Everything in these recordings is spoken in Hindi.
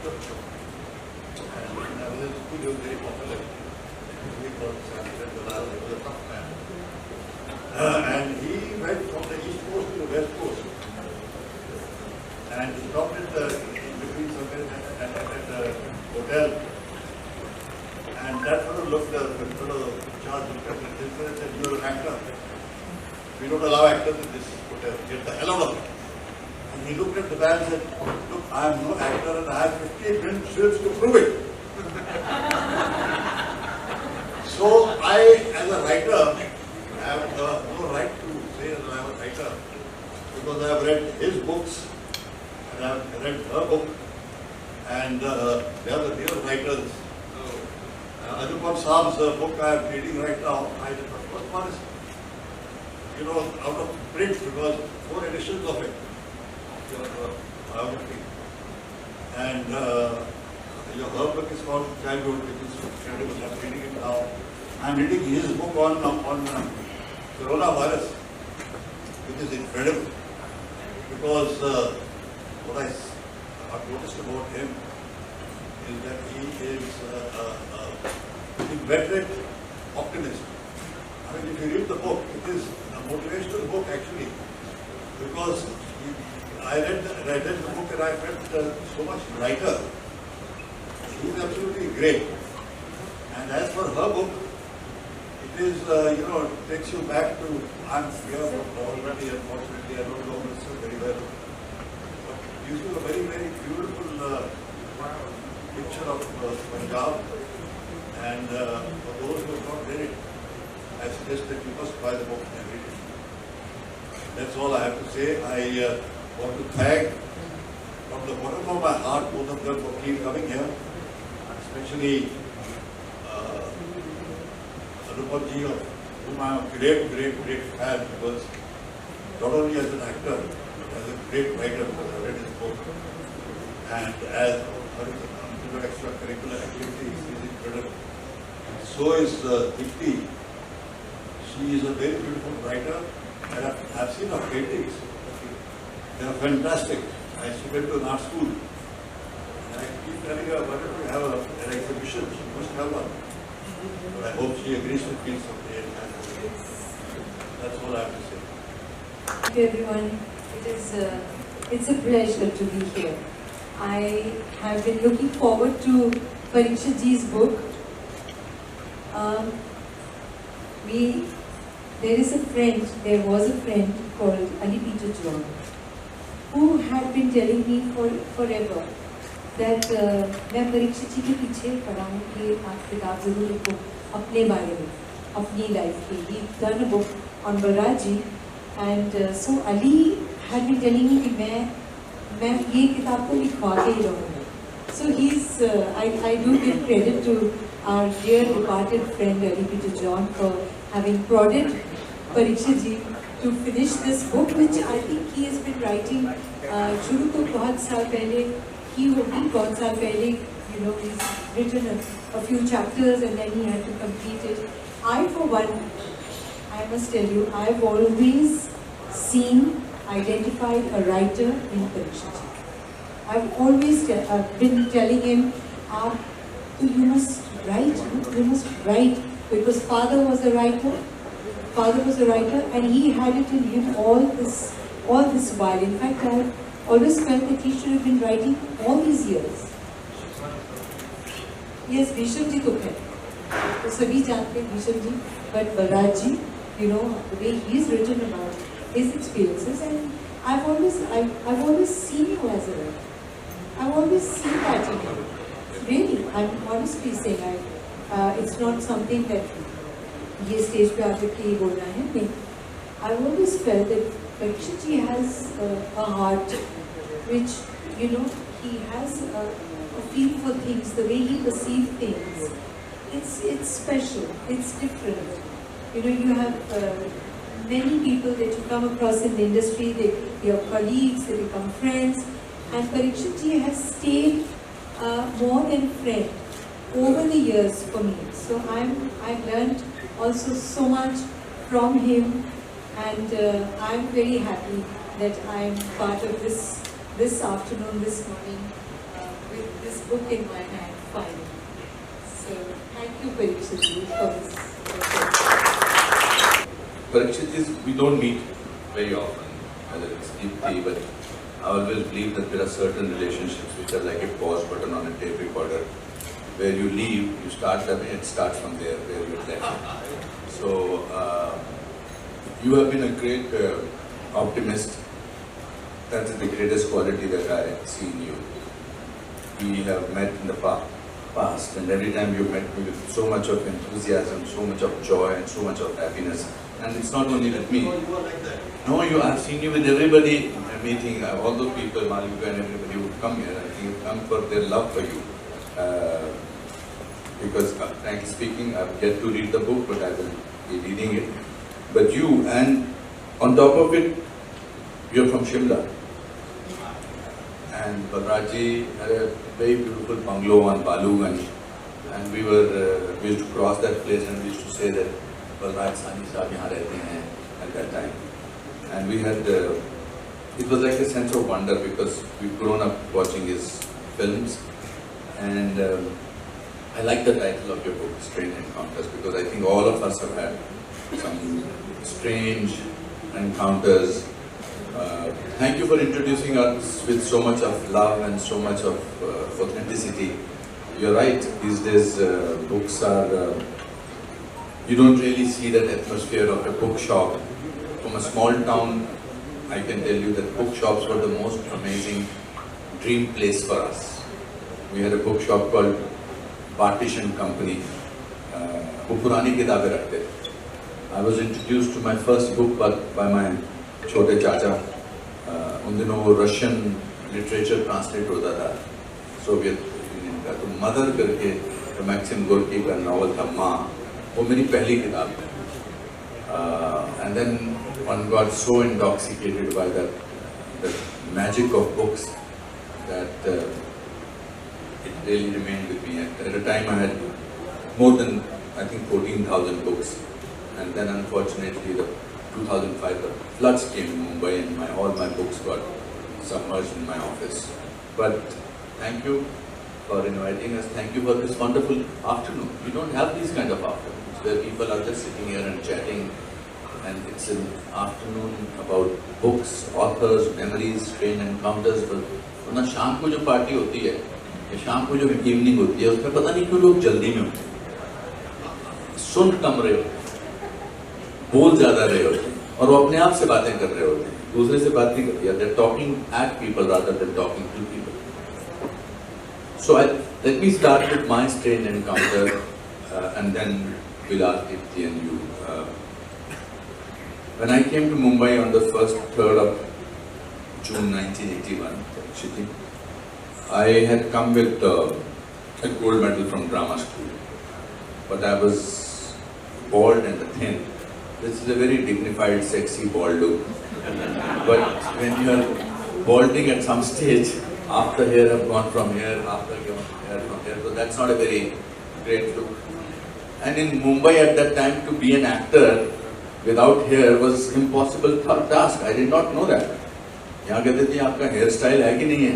And when I was in school, he was very popular. We called Sanskrit Dalal, he was a tough man. And he went from the East Coast to the West Coast. And he stopped in between somewhere at a hotel. And that fellow looked, the fellow in charge looked at this fellow and said, "You're an actor. We don't allow actors in this hotel. Get the hell out of it." And he looked at the man and said, "Look, I am no actor and I have 50 films to prove it." So I, as a writer, have no right to say that I am a writer because I have read his books and I have read her book and they are the real writers. Anupam Saab's book I am reading right now. The first one is, out of print because 4 editions of it. Biography. And her book is called Childhood, which is incredible. I'm reading it now. I'm reading his book on coronavirus, which is incredible. Because what I've noticed about him is that he is an inveterate optimist. I mean, if you read the book, it is a motivational book actually, because I read the book and I felt so much brighter. She is absolutely great. And as for her book, it is, takes you back to, I'm here already, unfortunately, I don't know myself very well. But it gives you a very, very beautiful picture of Punjab. And for those who have not read it, I suggest that you must buy the book and read it. That's all I have to say. I want to thank from the bottom of my heart both of them for keep coming here, especially Anupam ji, of whom I am a great fan, because not only as an actor, but as a great writer, because I read his book, and as extracurricular activities, he is incredible. So is Dipti. She is a very beautiful writer, and I've seen her paintings. They are fantastic. I used to go to an art school, and I keep telling her, why don't we have an exhibition? She must have one. But I hope she agrees with me someday. That's all I have to say. Thank you, everyone. It's a pleasure to be here. I have been looking forward to Parikshit ji's book. There was a friend called Ali Peter John, who had been telling me forever that मैं परीक्षित जी के पीछे पढ़ा हूँ कि आप किताब जरूर लिखो अपने बारे में, अपनी लाइफ की. He'd done a book on Balaji, and so Ali had been telling me कि मैं ये किताब को लिखवा के ही रहूँगा. So I do give credit to our dear departed friend Ali Peter John for having prodded Parikshit ji to finish this book, which I think he has been writing शुरू तो बहुत साल पहले ही होगी, बहुत साल पहले, he's written a few chapters and then he had to complete it. I, for one, I must tell you, I've always identified a writer in Parikshit ji. I've always been telling him, you must write, because father was a writer, and he had it in him all this while. In fact, I've always felt that he should have been writing all these years. Yes, Bhisham ji to hai. तो सभी जानते हैं भीषम जी, but Balraj ji, the way he's written about his experiences, and I've always seen you as a writer. I've always seen that in you. Really, I'm honestly saying, it's not something that ये स्टेज पे आकर के ही बोलना है, नहीं. I've always felt that Parikshit ji has a heart which, he has a feel for things, the way he perceives things. It's special, it's different. You have many people that you come across in the industry, your colleagues, they become friends, and Parikshit ji has stayed more than friend over the years for me. So I've learned also so much from him, and I'm very happy that I'm part of this afternoon, this morning, with this book in my hand finally. So thank you, Parikshit ji, for this. Parikshit is, we don't meet very often, whether it's Deepthi, but I always believe that there are certain relationships which are like a pause button on a tape recorder. Where you leave, you start the way, it starts from there, where you left. So, you have been a great optimist. That is the greatest quality that I see in you. We have met in the past, and every time you met me with so much of enthusiasm, so much of joy, and so much of happiness. And it's not only with me. No, you are like that. No, I've seen you with everybody meeting, all those people, Malika and everybody would come here, and you come for their love for you. Because frankly speaking, I've yet to read the book, but I will be reading it. But you, and on top of it, you're from Shimla. And Balraj had a very beautiful bungalow on Baluganj. And we used to cross that place and we used to say that Balraj Sahni Sahab yahan rehte hain at that time. And we had, it was like a sense of wonder because we'd grown up watching his films. And I like the title of your book, Strange Encounters, because I think all of us have had some strange encounters. Thank you for introducing us with so much of love and so much of authenticity. You're right, these days books are, you don't really see that atmosphere of a bookshop. From a small town, I can tell you that bookshops were the most amazing dream place for us. We had a bookshop called Partition Company. वो पुरानी किताबें रखते थे. I was introduced to my first book by my छोटे चाचा. उन दिनों वो Russian literature translate होता था Soviet Union का. तो मदर करके मैक्सिम गोर्की का नॉवल था माँ, वो मेरी पहली किताब थी. And then one got so intoxicated by the magic of books that it really remained with me. At a time I had more than, I think, 14,000 books. And then unfortunately, the 2005, the floods came in Mumbai and all my books got submerged in my office. But thank you for inviting us. Thank you for this wonderful afternoon. We don't have these kind of afternoons where people are just sitting here and chatting. And it's an afternoon about books, authors, memories, strange encounters. वरना शाम को जो पार्टी होती है, शाम को जो इवनिंग होती है, उसमें पता नहीं क्यों लोग जल्दी में होते हैं, सुन कम रहे होते हैं, बोल ज्यादा रहे होते हैं, और वो अपने आप से बातें कर रहे होते हैं, दूसरे से बात नहीं करती. They're talking at people rather than talking to people. So let me start with my strange encounter, and then we'll ask Deepthi and you. When I came to Mumbai on the 3rd of June 1981, actually, I had come with a gold medal from drama school, but I was bald and thin. This is a very dignified, sexy bald look. But when you are balding at some stage, after hair have gone from here, after hair from here, so that's not a very great look. And in Mumbai at that time, to be an actor without hair was impossible task. I did not know that. यहाँ कहते थे आपका हेयर स्टाइल है कि नहीं है,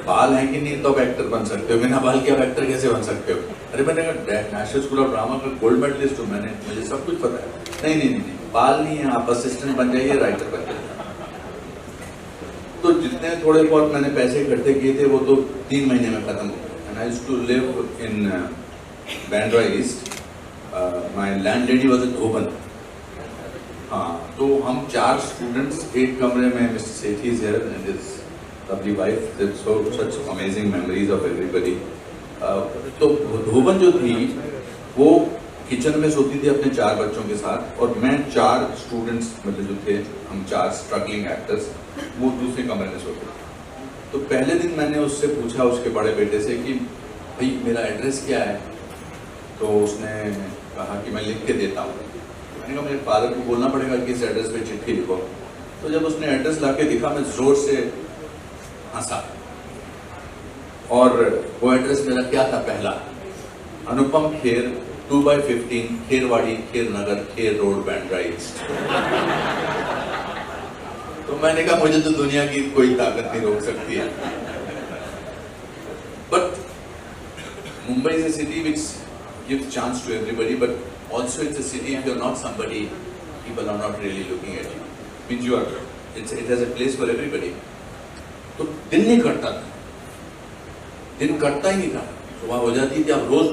बाल है कि नहीं, तो आप एक्टर बन सकते हो. बिना बाल के आप एक्टर कैसे बन सकते हो? अरे मैंने कहा नेशनल स्कूल ऑफ ड्रामा का गोल्ड मेडलिस्ट हूँ, मुझे सब कुछ पता है. नहीं, बाल नहीं है, आप असिस्टेंट बन जाइए, राइटर बन जाइए. तो जितने थोड़े बहुत मैंने पैसे इकट्ठे किए थे वो तो 3 महीने में खत्म हो गए. And I used to live in Bandra East. My landlady was a Dhoban. हाँ, तो हम 4 स्टूडेंट्स एक कमरे में. Mister Sethi is here and his lovely wife. So such amazing memories of everybody. तो धोबन जो थी वो किचन में सोती थी अपने 4 बच्चों के साथ, और मैं 4 स्टूडेंट्स मतलब जो थे, हम 4 स्ट्रगलिंग एक्टर्स, वो दूसरे कमरे में सोते थे. तो पहले दिन मैंने उससे पूछा, उसके बड़े बेटे से, कि भाई मेरा एड्रेस क्या है. तो उसने कहा कि मैं लिख के देता हूँ. मैंने कहा मेरे फादर को बोलना पड़ेगा कि इस एड्रेस पे चिट्ठी लिखो. तो जब उसने एड्रेस ला के दिखा, मैं जोर से हंसा. और वो एड्रेस मेरा क्या था? पहला, अनुपम खेर, 2/15, खेरवाड़ी, खेर नगर, खेर रोड, बैंड्रा ईस्ट. तो मैंने कहा मुझे तो दुनिया की कोई ताकत नहीं रोक सकती है. But Mumbai is a city which gives chance to everybody, but also it's a city if you're not somebody, people are not really looking at you. Means you are, it has a place for everybody. तो दिन नहीं कटता था, दिन कटता ही नहीं था। सुबह हो जाती थी, आप रोज,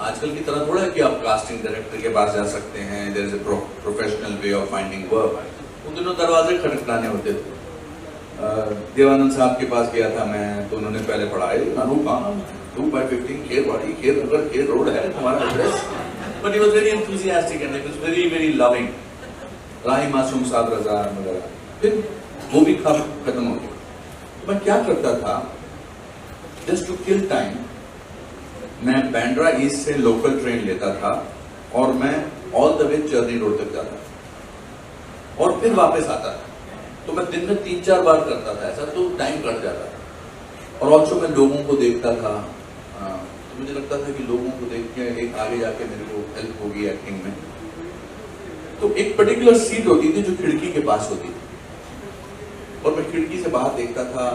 आजकल की तरह थोड़ा है कि आप कास्टिंग डायरेक्टर के पास जा सकते हैं, there is a professional way of finding work. उन दिनों दरवाजे खटखटाने होते थे। देवानंद साहब के पास गया था मैं, तो उन्होंने पहले पढ़ा नानू कहाँ 2/15 खेरवाड़ी खेरनगर खेर रोड है तुम्हारा address. But he was very enthusiastic and he was very very loving. Rahi Masoom साहब रजा वगैरह, फिर वो भी खत्म हो गया। तो मैं क्या करता था, जस्ट टू किल टाइम, मैं बैंड्रा ईस्ट से लोकल ट्रेन लेता था और मैं all the way Charni road तक जाता और फिर वापस आता था। तो मैं दिन में 3-4 बार करता था ऐसा, तो टाइम कट जाता था। और ऑल्सो मैं लोगों को देखता था, तो मुझे लगता था कि लोगों को देख के एक आगे जाके मेरे को हेल्प होगी एक्टिंग में। तो एक पर्टिकुलर सीट होती थी जो खिड़की के पास होती थी और मैं खिड़की से बाहर देखता था।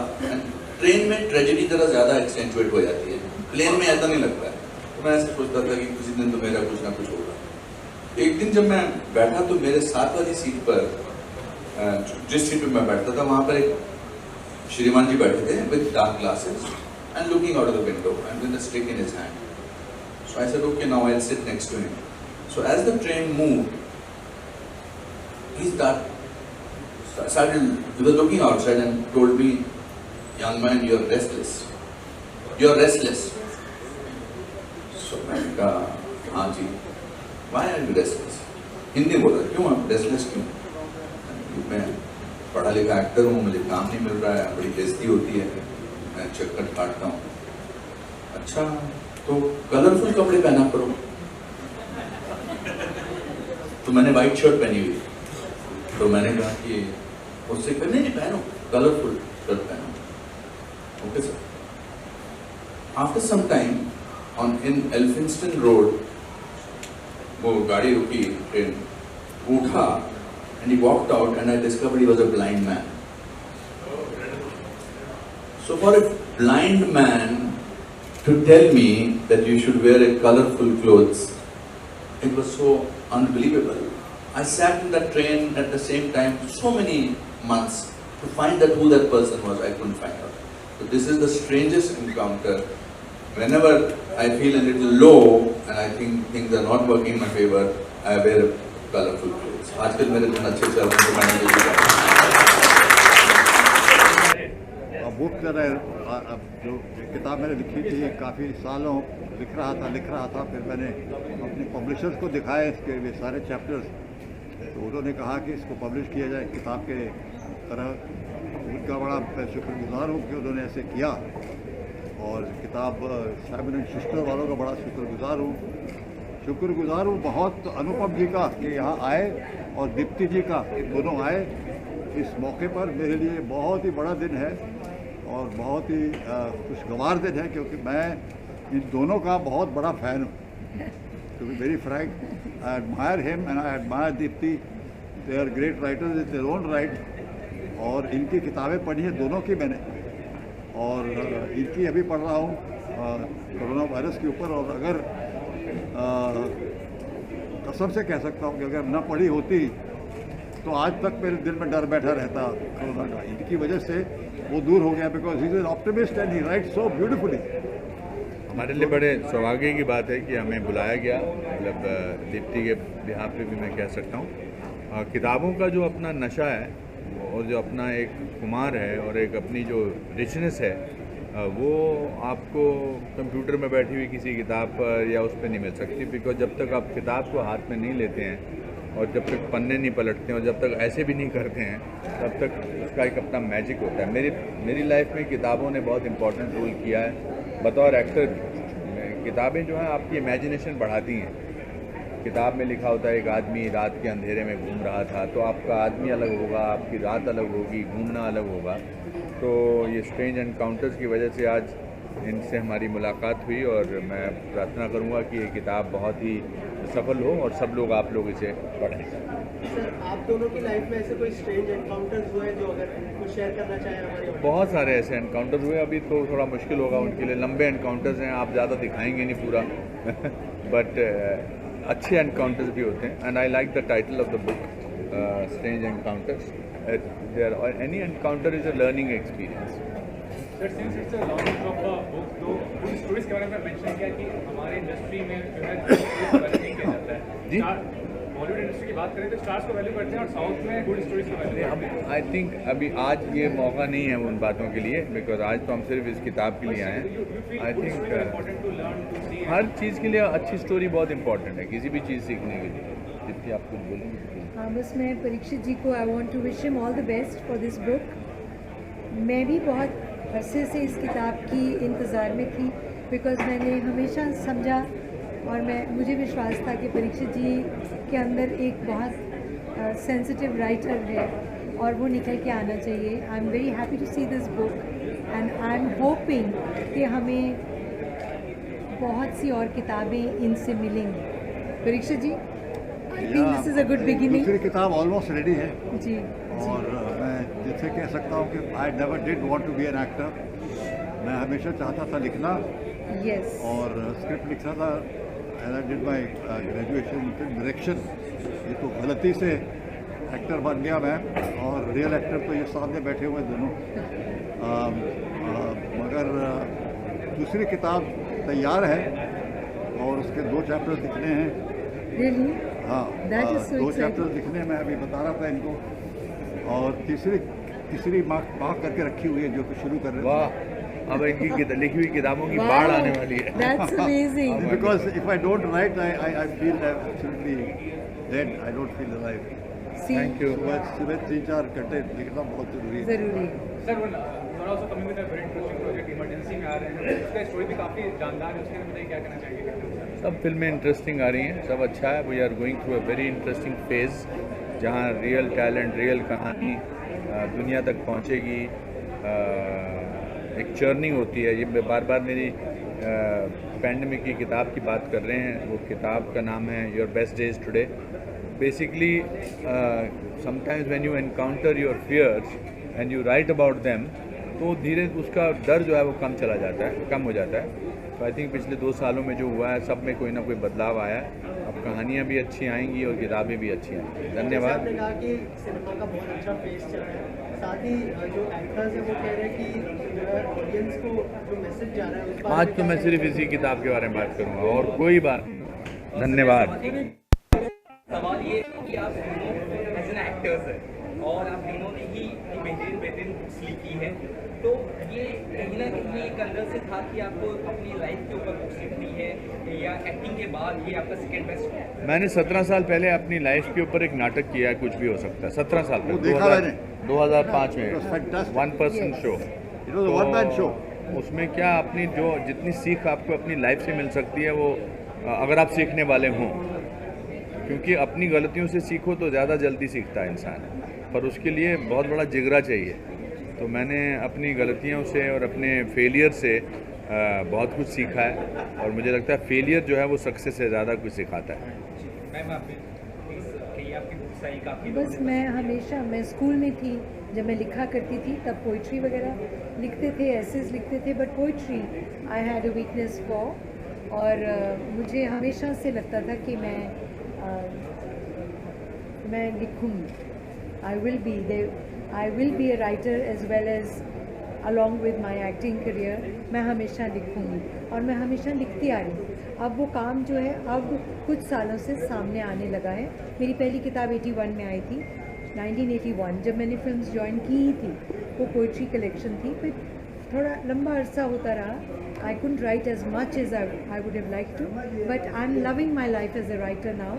ट्रेन में ट्रेजेडी जरा ज्यादा एक्सेंचुएट हो जाती है, प्लेन में ऐसा नहीं लगता है। तो मैं ऐसे सोचता था कि किसी दिन तो मेरा कुछ ना कुछ होगा। एक दिन जब मैं बैठा तो मेरे साथ वाली सीट पर, जिस सीट पे मैं बैठता था वहां पर एक श्रीमान जी बैठे थे with dark glasses and looking out of the window and with a stick in his hand. So I said okay now I will sit next to him. So as the train moved, he was looking outside and told me, young man, you're restless. You're restless. So मैंने कहा, हाँ जी, why are you restless? Hindi बोला, क्यों आप restless क्यों? मैं पढ़ा लिखा एक्टर हूँ, मुझे काम नहीं मिल रहा है, बड़ी बेइज्जती होती है, मैं चक्कर काटता हूँ। अच्छा, तो कलरफुल कपड़े पहना करो। तो मैंने व्हाइट शर्ट पहनी हुई, तो मैंने कहा कि उससे नहीं पहनो, कलरफुल शर्ट पहनो। Okay sir. After some time on in Elphinstone Road, वो गाड़ी रुकी, ट्रेन, उठा and he walked out and I discovered he was a blind man. So for a blind man to tell me that you should wear a colorful clothes, it was so unbelievable. I sat in that train at the same time so many months to find that who that person was. I couldn't find out. So this is the strangest encounter. Whenever I feel a little low and I think things are not working in my favor, I wear colorful clothes. आजकल मेरे दिन अच्छे चल रहे हैं तो मैंने बुक जो किताब मैंने लिखी थी, काफ़ी सालों लिख रहा था। फिर मैंने अपने पब्लिशर्स को दिखाए इसके ये सारे चैप्टर्स, तो उन्होंने कहा कि इसको पब्लिश किया जाए किताब के तरह। उनका बड़ा शुक्रगुजार हूँ कि उन्होंने ऐसे किया, और किताब साइमन एंड सिस्टर वालों का बड़ा शुक्रगुजार हूँ बहुत, अनुपम जी का कि यहाँ आए और दीप्ति जी का कि दोनों आए इस मौके पर। मेरे लिए बहुत ही बड़ा दिन है और बहुत ही खुशगवार दिन है, क्योंकि मैं इन दोनों का बहुत बड़ा फ़ैन हूँ। To be very frank, I admire him and I admire Deepti. They are great writers in their own right, और इनकी किताबें पढ़ी हैं दोनों की मैंने, और इनकी अभी पढ़ रहा हूँ कोरोना वायरस के ऊपर। और अगर कसम से कह सकता हूँ कि अगर न पढ़ी होती तो आज तक मेरे दिल में डर बैठा रहता कोरोना का। इनकी वजह से वो दूर हो गया, because he is an optimist and he rights so beautifully. हमारे लिए बड़े सौभाग्य की बात है कि हमें बुलाया गया, मतलब दीप्ति के बिहाफ पे भी मैं कह सकता हूँ। किताबों का जो अपना नशा है और जो अपना एक खुमार है और एक अपनी जो रिचनेस है, वो आपको कंप्यूटर में बैठी हुई किसी किताब पर या उस पर नहीं मिल सकती। बिकॉज जब तक आप किताब को हाथ में नहीं लेते हैं और जब तक पन्ने नहीं पलटते हैं और जब तक ऐसे भी नहीं करते हैं, तब तक उसका एक अपना मैजिक होता है। मेरी लाइफ में किताबों ने बहुत इम्पोर्टेंट रोल किया है। बतौर एक्टर, किताबें जो हैं आपकी इमेजिनेशन बढ़ाती हैं। किताब में लिखा होता है एक आदमी रात के अंधेरे में घूम रहा था, तो आपका आदमी अलग होगा, आपकी रात अलग होगी, घूमना अलग होगा। तो ये स्ट्रेंज एनकाउंटर्स की वजह से आज इनसे हमारी मुलाकात हुई और मैं प्रार्थना करूंगा कि ये किताब बहुत ही सफल हो और सब लोग आप लोग इसे पढ़ें। सर, आप दोनों की लाइफ में ऐसे कोई स्ट्रेंज एनकाउंटर्स हुए जो अगर कुछ शेयर करना चाहें हमारे audience? बहुत सारे ऐसे एनकाउंटर हुए, अभी तो थोड़ा मुश्किल होगा उनके लिए, लंबे एनकाउंटर्स हैं, आप ज़्यादा दिखाएंगे नहीं पूरा बट अच्छे एनकाउंटर्स भी होते हैं and I like the title of the book strange encounters. There any encounter is a learning experience. Sir, since it's a launch of the book, तो कुछ स्टोरीज के बारे में मेंशन किया कि हमारे इंडस्ट्री में जो है वैल्यू नहीं किया जाता है। जी। बॉलीवुड इंडस्ट्री की बात करें तो स्टार्स को वैल्यू करते हैं और साउथ में गुड स्टोरीज को वैल्यू करते हैं। आई थिंक अभी आज ये मौका नहीं है उन बातों के लिए, बिकॉज आज तो हम सिर्फ इस किताब के लिए आए हैं। आई थिंक हर चीज़ के लिए अच्छी स्टोरी बहुत इंपॉर्टेंट है, किसी भी चीज़ सीखने के लिए। जितनी आप कुछ बोलेंगे। हाँ, बस मैं परीक्षित जी को I want to wish him all the best for this book. मैं भी बहुत अरसे से इस किताब की इंतज़ार में थी, बिकॉज़ मैंने हमेशा समझा और मुझे विश्वास था कि परीक्षित जी के अंदर एक बहुत सेंसिटिव राइटर है और वो निकल के आना चाहिए। I am very happy to see this book and I am hoping कि हमें बहुत सी और किताबें इनसे मिलेंगी। Parikshit ji, I think this is a good beginning. दूसरी किताब ऑलमोस्ट रेडी है जी और मैं जिससे कह सकता हूँ कि I never did want to be an actor. मैं हमेशा चाहता था लिखना यस और स्क्रिप्ट लिखता था and I did my graduation in film direction. ये तो गलती से एक्टर बन गया मैं, और रियल एक्टर तो ये सामने बैठे हुए दोनों। मगर दूसरी किताब तैयार है और उसके 2 चैप्टर्स लिखने हैं। रियली हाँ, That is so 2 exciting. Chapter लिखने में अभी बता रहा था इनको, और तीसरी मार्क करके रखी हुई है जो कि शुरू कर रहे हैं। वाह, अब इनकी लिखी हुई किताबों की Wow, बाढ़ आने वाली है। That's amazing. Because if I don't write, I feel absolutely dead. I don't feel alive. See, thank you. सुबह 3-4 घंटे लिखना बहुत जरूरी है। जरूरी। Sir, one also coming with a very interesting project, emergency में आ रहे हैं, उसका स्टोरी भी काफ़ी जानदार है, उसके लिए बताइए क्या कहना चाहिए। सब फिल्में इंटरेस्टिंग आ रही हैं, सब अच्छा है। We are going through a very interesting phase जहाँ रियल टैलेंट, रियल कहानी दुनिया तक पहुँचेगी। एक चर्निंग होती है। ये बार बार मेरी पैंडेमिक की किताब की बात कर रहे हैं, वो किताब का नाम है your best days today. Basically sometimes when you encounter your fears and you write about them, तो धीरे उसका डर जो है वो कम हो जाता है। तो आई थिंक पिछले 2 सालों में जो हुआ है, सब में कोई ना कोई बदलाव आया है। अब कहानियाँ भी अच्छी आएंगी और किताबें भी अच्छी आएंगी। धन्यवाद। आपने कहा कि सिनेमा का बहुत अच्छा फेस चल रहा है, साथ ही जो एक्टर्स हैं वो कह रहे हैं कि जो है ऑडियंस को जो मैसेज जा रहा है उस आज तो मैं सिर्फ इसी किताब के बारे में बात करूँगा और कोई बात नहीं। धन्यवाद। सवाल ये है कि आप दोनों एज एन एक्टर्स हैं और आप दोनों ने ही बेहतरीन बुक्स लिखी है, तो ये कहीं ना कहीं एक अंदर से था कि आपको अपनी लाइफ के ऊपर बुक्स लिखनी है, या एक्टिंग के बाद ये आपका सेकंड बेस्ट है? मैंने 17 साल पहले अपनी लाइफ के ऊपर एक नाटक किया है, कुछ भी हो सकता है। 17 साल वो पहले, देखा मैंने। 2005 It was में fantastic. 1 person show. It was a one-man show. उसमें क्या अपनी जितनी सीख आपको अपनी लाइफ से मिल सकती है, वो अगर आप सीखने वाले हों, क्योंकि अपनी गलतियों से सीखो तो ज़्यादा जल्दी सीखता है इंसान, पर उसके लिए बहुत बड़ा जिगरा चाहिए। तो मैंने अपनी गलतियों से और अपने फेलियर से बहुत कुछ सीखा है, और मुझे लगता है फेलियर जो है वो सक्सेस से ज़्यादा कुछ सिखाता है। मैम, आप कहिए आपकी बुक्स आई काफ़ी। बस मैं स्कूल में थी जब मैं लिखा करती थी, तब पोइट्री वगैरह लिखते थे, एसेस लिखते थे, but poetry I had a weakness for. और मुझे हमेशा से लगता था कि मैं लिखूँगी। I will be a writer as well as along with my acting career. मैं हमेशा लिखूँगी और मैं हमेशा लिखती आ रही हूँ। अब वो काम जो है अब कुछ सालों से सामने आने लगा है। मेरी पहली किताब 81 में आई थी, 1981, जब मैंने फिल्म्स ज्वाइन की ही थी। वो पोइट्री कलेक्शन थी, फिर थोड़ा लंबा अरसा होता रहा। I couldn't write as much as I would have liked to, but I'm loving my life as a writer now,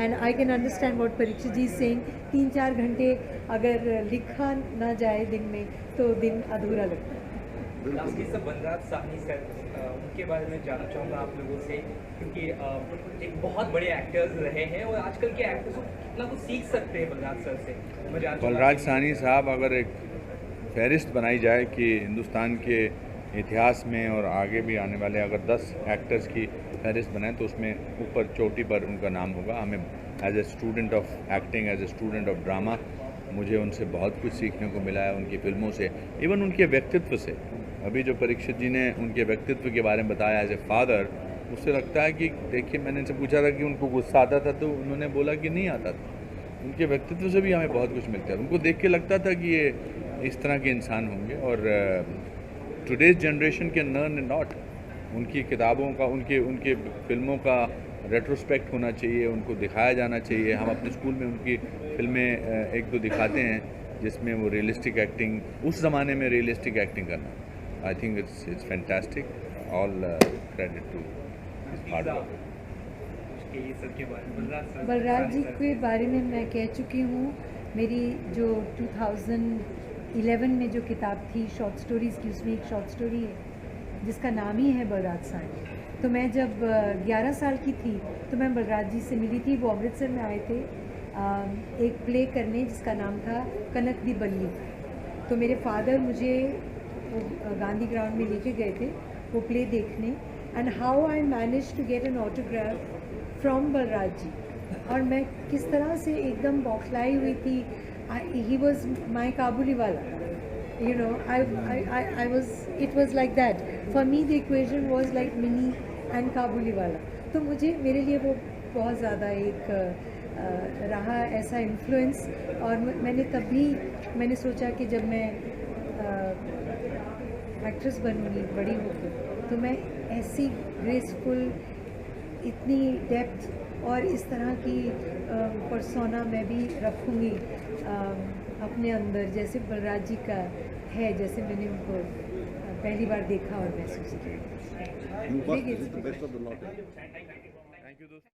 and I can understand what Parikshit ji is saying. 3-4 घंटे अगर लिखा ना जाए दिन में, तो दिन अधूरा लगता है। लास्टली सर, वनराज साहनी सर, उनके बारे में जानना चाहूँगा आप लोगों से, क्योंकि एक बहुत बड़े एक्टर्स रहे हैं और आजकल के एक्टर्स को कितना कुछ सीख सकते हैं वनराज सर से। मैं जानना बलराज साहनी साहब, अगर एक फहरिस्त बनाई जाए कि हिंदुस्तान के इतिहास में और आगे भी आने वाले अगर 10 एक्टर्स की फहरिस्त बनाएं तो उसमें ऊपर चोटी पर उनका नाम होगा। हमें as a student of acting, as a student of drama, मुझे उनसे बहुत कुछ सीखने को मिला है, उनकी फिल्मों से, इवन उनके व्यक्तित्व से। अभी जो परीक्षित जी ने उनके व्यक्तित्व के बारे में बताया एज ए फादर, उससे लगता है कि देखिए, मैंने इनसे पूछा था कि उनको गुस्सा आता था, तो उन्होंने बोला कि नहीं आता था। उनके व्यक्तित्व से भी हमें बहुत कुछ मिलता है। उनको देख के लगता था कि ये इस तरह के इंसान होंगे। और today's generation can learn and not. उनकी किताबों का, उनके फिल्मों का रेट्रोस्पेक्ट होना चाहिए, उनको दिखाया जाना चाहिए। हम अपने स्कूल में उनकी फिल्में एक दो दिखाते हैं जिसमें वो रियलिस्टिक एक्टिंग, उस ज़माने में रियलिस्टिक एक्टिंग करना, I think it's fantastic. All credit to his hard work. Balraj ji के बारे में मैं कह चुकी हूँ। मेरी जो 2011 में जो किताब थी शॉर्ट स्टोरीज़ की, उसमें एक शॉर्ट स्टोरी है जिसका नाम ही है बलराज साहनी। तो मैं जब 11 साल की थी तो मैं बलराज जी से मिली थी। वो अमृतसर में आए थे एक प्ले करने जिसका नाम था कनक दी बल्ली। तो मेरे फादर मुझे गांधी ग्राउंड में लेके गए थे वो प्ले देखने। And how I manage to get an autograph from Balraj ji. और मैं किस तरह से एकदम बौखलाई हुई थी। ही वॉज माई काबुली वाला, you know, I was, it was like that for me, the equation was like Mini and काबुली वाला। तो मुझे, मेरे लिए वो बहुत ज़्यादा एक रहा ऐसा इन्फ्लुएंस। और मैंने सोचा कि जब मैं एक्ट्रेस बनूंगी बड़ी होकर तो मैं ऐसी ग्रेसफुल, इतनी डेप्थ और इस तरह की पर्सोना मैं भी रखूँगी अपने अंदर जैसे बलराज जी का है, जैसे मैंने उनको पहली बार देखा और महसूस किया। You must visit the best of the lot.